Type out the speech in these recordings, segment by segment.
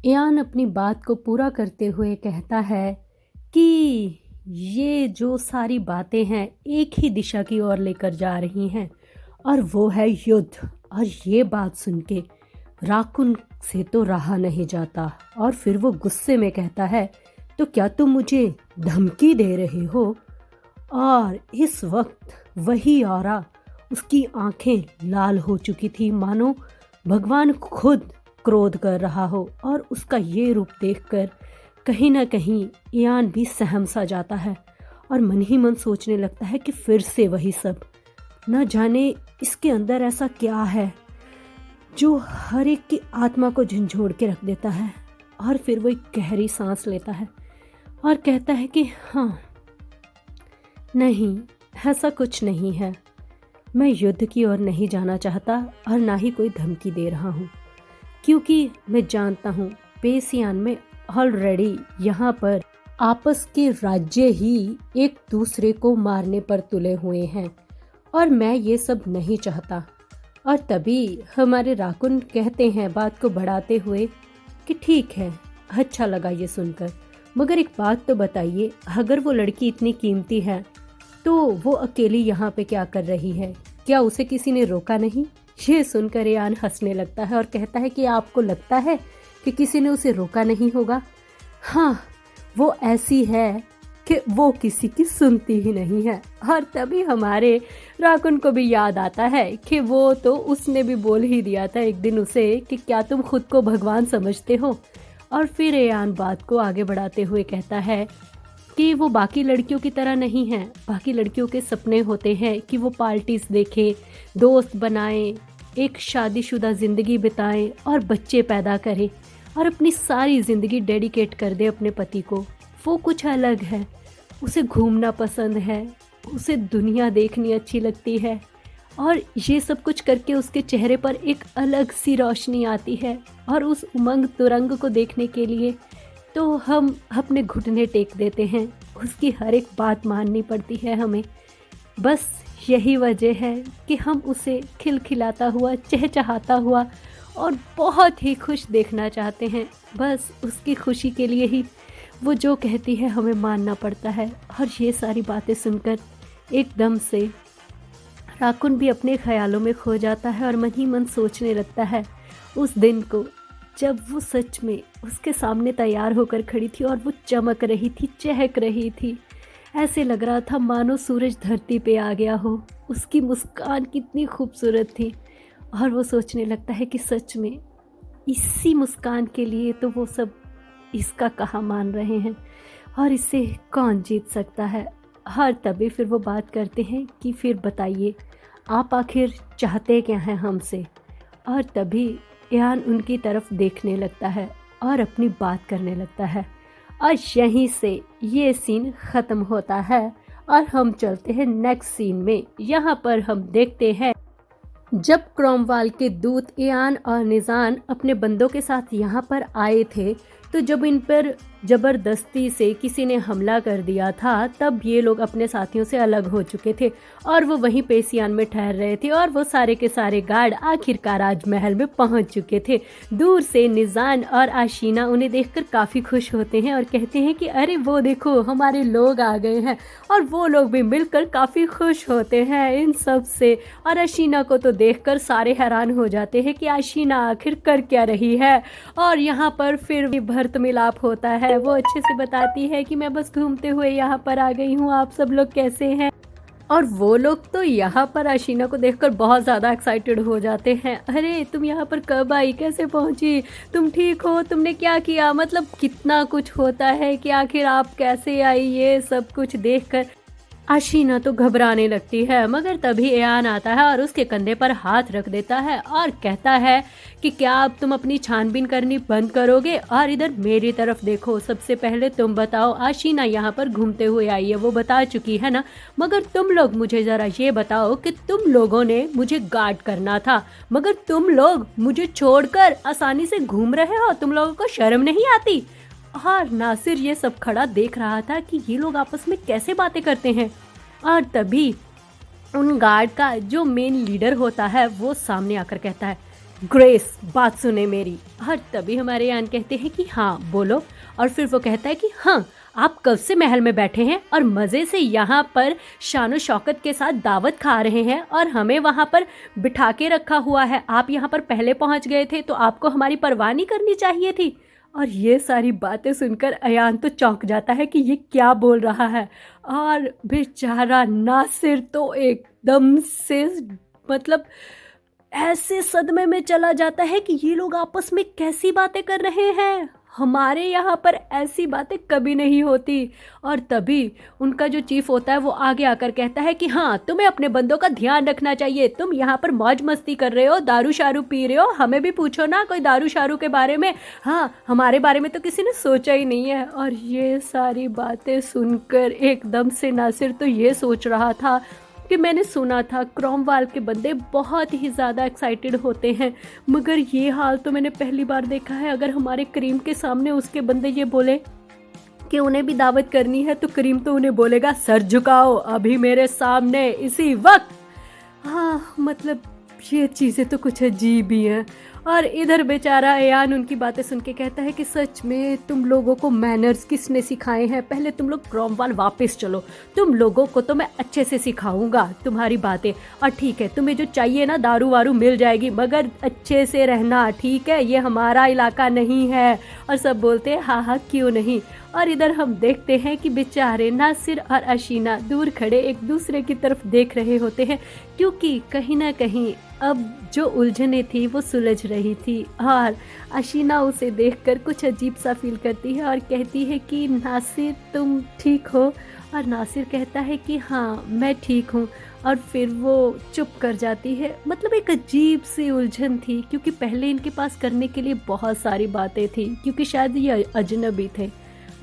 Ian अपनी बात को पूरा करते हुए कहता है कि ये जो सारी बातें हैं एक ही दिशा की ओर लेकर जा रही हैं और वो है युद्ध। और ये बात सुन के राकुन से तो रहा नहीं जाता और फिर वो गुस्से में कहता है, तो क्या तुम मुझे धमकी दे रहे हो? और इस वक्त वही औरा, उसकी आंखें लाल हो चुकी थी, मानो भगवान खुद क्रोध कर रहा हो। और उसका ये रूप देखकर कहीं ना कहीं ईयान भी सहम सा जाता है और मन ही मन सोचने लगता है कि फिर से वही सब, न जाने इसके अंदर ऐसा क्या है जो हर एक की आत्मा को झंझोड़ के रख देता है। और फिर वो एक गहरी सांस लेता है और कहता है कि हाँ, नहीं, ऐसा कुछ नहीं है। मैं युद्ध की ओर नहीं जाना चाहता और ना ही कोई धमकी दे रहा हूँ, क्योंकि मैं जानता हूँ पेसियान में ऑलरेडी यहाँ पर आपस के राज्य ही एक दूसरे को मारने पर तुले हुए हैं और मैं ये सब नहीं चाहता। और तभी हमारे राकुन कहते हैं बात को बढ़ाते हुए कि ठीक है, अच्छा लगा ये सुनकर, मगर एक बात तो बताइए, अगर वो लड़की इतनी कीमती है तो वो अकेली यहाँ पे क्या कर रही है? क्या उसे किसी ने रोका नहीं? ये सुनकर ईयान हंसने लगता है और कहता है कि आपको लगता है कि किसी ने उसे रोका नहीं होगा? हाँ, वो ऐसी है कि वो किसी की सुनती ही नहीं है। और तभी हमारे राकुन को भी याद आता है कि वो तो उसने भी बोल ही दिया था एक दिन उसे कि क्या तुम खुद को भगवान समझते हो? और फिर ईयान बात को आगे बढ़ाते हुए कहता है कि वो बाकी लड़कियों की तरह नहीं है। बाकी लड़कियों के सपने होते हैं कि वो पार्टीज देखे, दोस्त बनाएं, एक शादीशुदा ज़िंदगी बिताएं और बच्चे पैदा करें और अपनी सारी ज़िंदगी डेडिकेट कर दे अपने पति को। वो कुछ अलग है, उसे घूमना पसंद है, उसे दुनिया देखनी अच्छी लगती है और ये सब कुछ करके उसके चेहरे पर एक अलग सी रोशनी आती है। और उस उमंग तुरंग को देखने के लिए तो हम अपने घुटने टेक देते हैं, उसकी हर एक बात माननी पड़ती है हमें। बस यही वजह है कि हम उसे खिलखिलाता हुआ, चहचहाता हुआ और बहुत ही खुश देखना चाहते हैं। बस उसकी खुशी के लिए ही वो जो कहती है हमें मानना पड़ता है। और ये सारी बातें सुनकर एकदम से राकुन भी अपने ख्यालों में खो जाता है और मन ही मन सोचने लगता है उस दिन को, जब वो सच में उसके सामने तैयार होकर खड़ी थी और वो चमक रही थी, चहक रही थी। ऐसे लग रहा था मानो सूरज धरती पे आ गया हो। उसकी मुस्कान कितनी खूबसूरत थी। और वो सोचने लगता है कि सच में इसी मुस्कान के लिए तो वो सब इसका कहा मान रहे हैं और इससे कौन जीत सकता है। और तभी फिर वो बात करते हैं कि फिर बताइए, आप आखिर चाहते क्या हैं हमसे? और तभी ईयान उनकी तरफ देखने लगता है और अपनी बात करने लगता है। और यहीं से ये सीन ख़त्म होता है और हम चलते हैं नेक्स्ट सीन में। यहाँ पर हम देखते हैं जब क्रोमवाल के दूत ईयान और निजान अपने बंदों के साथ यहाँ पर आए थे, तो जब इन पर ज़बरदस्ती से किसी ने हमला कर दिया था तब ये लोग अपने साथियों से अलग हो चुके थे और वो वहीं पेसियान में ठहर रहे थे। और वो सारे के सारे गार्ड आखिरकार राजमहल में पहुंच चुके थे। दूर से निजान और आशीना उन्हें देखकर काफ़ी खुश होते हैं और कहते हैं कि अरे वो देखो, हमारे लोग आ गए हैं। और वो लोग भी मिलकर काफ़ी खुश होते हैं इन सब से। और आशीना को तो देखकर सारे हैरान हो जाते हैं कि आशीना आखिर कर क्या रही है। और यहाँ पर फिर भी भर्त मिलाप होता है। वो अच्छे से बताती है कि मैं बस घूमते हुए यहाँ पर आ गई हूँ, आप सब लोग कैसे हैं? और वो लोग तो यहाँ पर आशीना को देखकर बहुत ज़्यादा एक्साइटेड हो जाते हैं। अरे तुम यहाँ पर कब आई, कैसे पहुँची, तुम ठीक हो, तुमने क्या किया? मतलब कितना कुछ होता है कि आखिर आप कैसे आई, ये सब कुछ देखकर आशीना तो घबराने लगती है। मगर तभी ईयान आता है और उसके कंधे पर हाथ रख देता है और कहता है कि क्या अब तुम अपनी छानबीन करनी बंद करोगे और इधर मेरी तरफ देखो। सबसे पहले तुम बताओ, आशीना यहाँ पर घूमते हुए आई है, वो बता चुकी है ना, मगर तुम लोग मुझे ज़रा ये बताओ कि तुम लोगों ने मुझे गार्ड करना था, मगर तुम लोग मुझे छोड़कर आसानी से घूम रहे हो, तुम लोगों को शर्म नहीं आती? और नासिर ये सब खड़ा देख रहा था कि ये लोग आपस में कैसे बातें करते हैं। और तभी उन गार्ड का जो मेन लीडर होता है वो सामने आकर कहता है ग्रेस बात सुने मेरी। और तभी हमारे यान कहते हैं कि हाँ बोलो। और फिर वो कहता है कि हाँ, आप कब से महल में बैठे हैं और मज़े से यहाँ पर शानो शौकत के साथ दावत खा रहे हैं और हमें वहाँ पर बिठा के रखा हुआ है। आप यहाँ पर पहले पहुँच गए थे तो आपको हमारी परवाह नहीं करनी चाहिए थी। और ये सारी बातें सुनकर अयान तो चौंक जाता है कि ये क्या बोल रहा है। और बेचारा नासिर तो एकदम से मतलब ऐसे सदमे में चला जाता है कि ये लोग आपस में कैसी बातें कर रहे हैं, हमारे यहाँ पर ऐसी बातें कभी नहीं होती। और तभी उनका जो चीफ होता है वो आगे आकर कहता है कि हाँ, तुम्हें अपने बंदों का ध्यान रखना चाहिए, तुम यहाँ पर मौज मस्ती कर रहे हो, दारू शारू पी रहे हो, हमें भी पूछो ना कोई दारू शारू के बारे में। हाँ, हमारे बारे में तो किसी ने सोचा ही नहीं है। और ये सारी बातें सुनकर एकदम से नासिर तो ये सोच रहा था कि मैंने सुना था क्रॉमवाल के बंदे बहुत ही ज़्यादा एक्साइटेड होते हैं, मगर ये हाल तो मैंने पहली बार देखा है। अगर हमारे करीम के सामने उसके बंदे ये बोले कि उन्हें भी दावत करनी है तो करीम तो उन्हें बोलेगा सर झुकाओ अभी मेरे सामने इसी वक्त। हाँ, मतलब ये चीज़ें तो कुछ अजीब ही हैं। और इधर बेचारा अयान उनकी बातें सुन के कहता है कि सच में तुम लोगों को मैनर्स किसने सिखाए हैं, पहले तुम लोग क्रॉमवाल वापस चलो, तुम लोगों को तो मैं अच्छे से सिखाऊंगा तुम्हारी बातें। और ठीक है, तुम्हें जो चाहिए ना दारू वारू मिल जाएगी, मगर अच्छे से रहना, ठीक है, ये हमारा इलाका नहीं है। और सब बोलते हैं हाँ हाँ क्यों नहीं। और इधर हम देखते हैं कि बेचारे नासिर और अशीना दूर खड़े एक दूसरे की तरफ देख रहे होते हैं, क्योंकि कहीं ना कहीं अब जो उलझने थी वो सुलझ रही थी। और अशीना उसे देखकर कुछ अजीब सा फील करती है और कहती है कि नासिर तुम ठीक हो। और नासिर कहता है कि हाँ मैं ठीक हूँ। और फिर वो चुप कर जाती है। मतलब एक अजीब सी उलझन थी, क्योंकि पहले इनके पास करने के लिए बहुत सारी बातें थी, क्योंकि शायद ये अजनबी थे,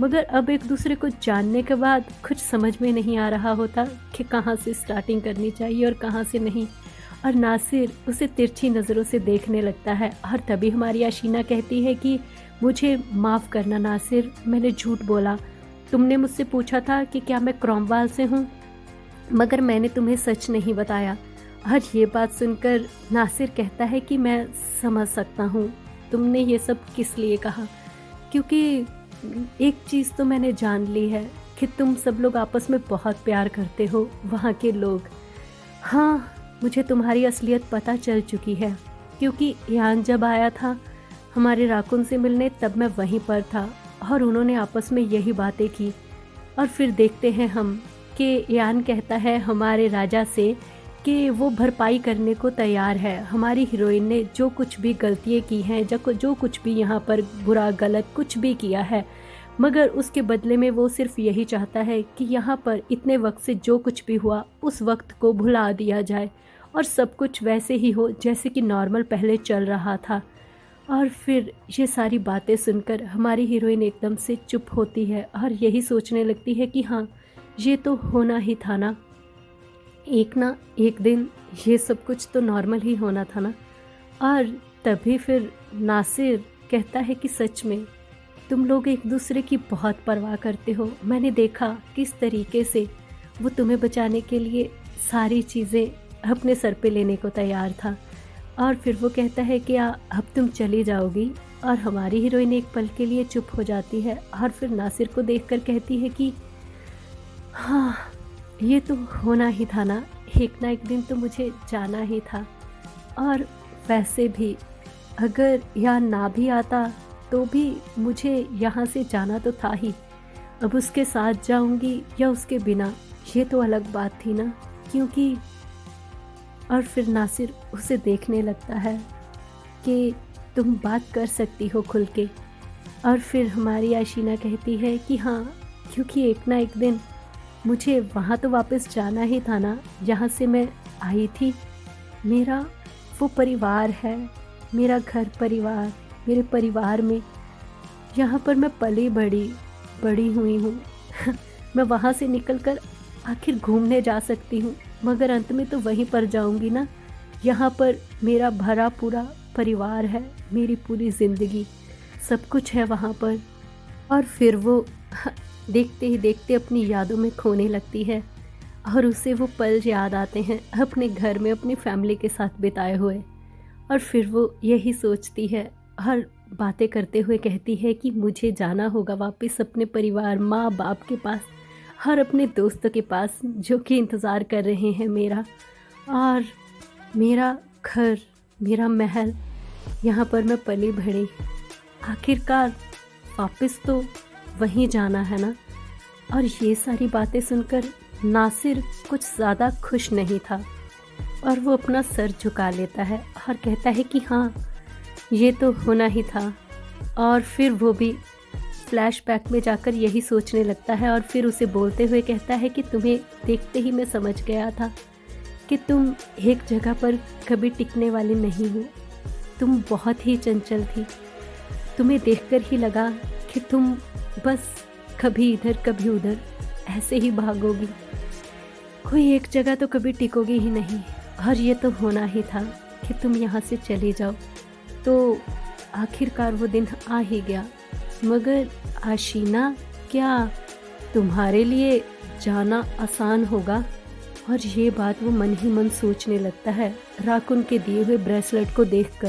मगर अब एक दूसरे को जानने के बाद कुछ समझ में नहीं आ रहा होता कि कहाँ से स्टार्टिंग करनी चाहिए और कहाँ से नहीं। और नासिर उसे तिरछी नज़रों से देखने लगता है। और तभी हमारी अशीना कहती है कि मुझे माफ़ करना नासिर, मैंने झूठ बोला, तुमने मुझसे पूछा था कि क्या मैं क्रॉमवाल से हूँ, मगर मैंने तुम्हें सच नहीं बताया। और ये बात सुनकर नासिर कहता है कि मैं समझ सकता हूँ तुमने ये सब किस लिए कहा, क्योंकि एक चीज़ तो मैंने जान ली है कि तुम सब लोग आपस में बहुत प्यार करते हो, वहाँ के लोग। हाँ, मुझे तुम्हारी असलियत पता चल चुकी है, क्योंकि यान जब आया था हमारे राकुन से मिलने तब मैं वहीं पर था और उन्होंने आपस में यही बातें की। और फिर देखते हैं हम कि यान कहता है हमारे राजा से कि वो भरपाई करने को तैयार है। हमारी हीरोइन ने जो कुछ भी गलतियाँ की हैं, जो कुछ भी यहाँ पर बुरा गलत कुछ भी किया है, मगर उसके बदले में वो सिर्फ यही चाहता है कि यहाँ पर इतने वक्त से जो कुछ भी हुआ उस वक्त को भुला दिया जाए और सब कुछ वैसे ही हो जैसे कि नॉर्मल पहले चल रहा था। और फिर ये सारी बातें सुनकर हमारी हीरोइन एकदम से चुप होती है और यही सोचने लगती है कि हाँ, ये तो होना ही था ना एक दिन ये सब कुछ तो नॉर्मल ही होना था ना। और तभी फिर नासिर कहता है कि सच में तुम लोग एक दूसरे की बहुत परवाह करते हो, मैंने देखा किस तरीके से वो तुम्हें बचाने के लिए सारी चीज़ें अपने सर पे लेने को तैयार था। और फिर वो कहता है कि अब तुम चली जाओगी। और हमारी हीरोइन एक पल के लिए चुप हो जाती है और फिर नासिर को देखकर कहती है कि हाँ, ये तो होना ही था ना एक दिन तो मुझे जाना ही था। और वैसे भी अगर यहाँ ना भी आता तो भी मुझे यहाँ से जाना तो था ही। अब उसके साथ जाऊँगी या उसके बिना, ये तो अलग बात थी ना, क्योंकि। और फिर नासिर उसे देखने लगता है कि तुम बात कर सकती हो खुल के। और फिर हमारी आशीना कहती है कि हाँ, क्योंकि एक दिन मुझे वहाँ तो वापस जाना ही था ना जहाँ से मैं आई थी। मेरा वो परिवार है, मेरा घर परिवार, मेरे परिवार में यहाँ पर मैं पली बड़ी हुई हूँ मैं वहाँ से निकलकर आखिर घूमने जा सकती हूँ, मगर अंत में तो वहीं पर जाऊँगी ना। यहाँ पर मेरा भरा पूरा परिवार है, मेरी पूरी ज़िंदगी, सब कुछ है वहाँ पर। और फिर वो देखते ही देखते अपनी यादों में खोने लगती है और उसे वो पल याद आते हैं अपने घर में अपनी फैमिली के साथ बिताए हुए। और फिर वो यही सोचती है, हर बातें करते हुए कहती है कि मुझे जाना होगा वापस अपने परिवार, माँ बाप के पास, हर अपने दोस्तों के पास जो कि इंतज़ार कर रहे हैं मेरा। और मेरा घर, मेरा महल, यहाँ पर मैं पली बढ़ी, आखिरकार वापस तो वहीं जाना है ना। और ये सारी बातें सुनकर नासिर कुछ ज़्यादा खुश नहीं था और वो अपना सर झुका लेता है और कहता है कि हाँ, ये तो होना ही था। और फिर वो भी फ्लैशबैक में जाकर यही सोचने लगता है और फिर उसे बोलते हुए कहता है कि तुम्हें देखते ही मैं समझ गया था कि तुम एक जगह पर कभी टिकने वाली नहीं हो। तुम बहुत ही चंचल थी। तुम्हें देखकर ही लगा कि तुम बस कभी इधर कभी उधर ऐसे ही भागोगी, कोई एक जगह तो कभी टिकोगी ही नहीं। और ये तो होना ही था कि तुम यहाँ से चले जाओ। तो आखिरकार वो दिन आ ही गया। मगर आशीना, क्या तुम्हारे लिए जाना आसान होगा? और ये बात वो मन ही मन सोचने लगता है राकुन के दिए हुए ब्रेसलेट को देखकर।